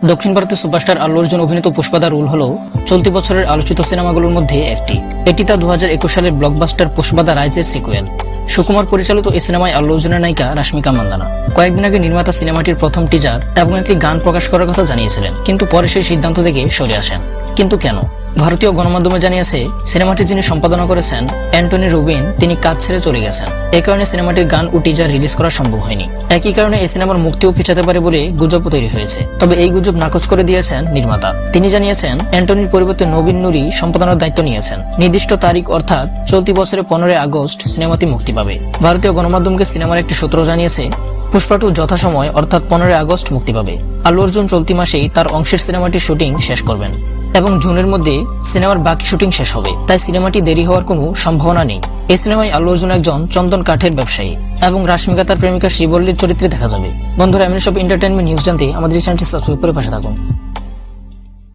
দক্ষিণ ভারতের সুপারস্টার আল্লু অর্জুন অভিনীত পুষ্পা দা রুল হলো চলতি বছরের আলোচিত সিনেমাগুলোর মধ্যে একটি। এটি তার 2021 সালের ব্লকবাস্টার পুষ্পা দা রাইজের সিকুয়েল। সুকুমার পরিচালিত এই সিনেমায় আল্লু অর্জুনের নায়িকা রাশমিকা মান্দানা। কয়েকদিন আগে নির্মাতা সিনেমাটির প্রথম টিজার এবং একটি গান প্রকাশ করার কথা জানিয়েছিলেন, কিন্তু পরে সেই সিদ্ধান্ত থেকে সরে আসেন। কিন্তু কেন? ভারতীয় গণমাধ্যমে জানিয়েছে, সিনেমাটি যিনি সম্পাদনা করেছেন অ্যান্টনি রুবিন, তিনি কাজ ছেড়ে চলে গেছেন। এই কারণে সিনেমাটির গান ও টিজার রিলিজ করা সম্ভব হয়নি। একই কারণে এই সিনেমার মুক্তিও পিছাতে পারে বলে গুজব তৈরি হয়েছে। তবে এই গুজব নাকচ করে দিয়েছেন নির্মাতা। তিনি জানিয়েছেন, অ্যান্টনির পরিবর্তে নবীন নুরি সম্পাদনার দায়িত্ব নিয়েছেন। নির্দিষ্ট তারিখ অর্থাৎ চলতি বছরের 15 আগস্ট সিনেমাটি মুক্তি পাবে। ভারতীয় গণমাধ্যমকে সিনেমার একটি সূত্র জানিয়েছে, পুষ্পা 2 যথাসময় অর্থাৎ 15 আগস্ট মুক্তি পাবে। আল্লু অর্জুন চলতি মাসেই তার অংশের সিনেমাটির শুটিং শেষ করবেন এবং জুনের মধ্যে সিনেমার বাকি শুটিং শেষ হবে। তাই সিনেমাটি দেরি হওয়ার কোনো সম্ভাবনা নেই। এই সিনেমায় আল্লু অর্জুন একজন চন্দন কাঠের ব্যবসায়ী এবং রাশমিকা তার প্রেমিকা শ্রীবল্লীর চরিত্রে দেখা যাবে। বন্ধুরা, এমন সব এন্টারটেইনমেন্ট নিউজ জানতে আমাদের এই চ্যানেলটি সাবস্ক্রাইব করে পাশে থাকুন।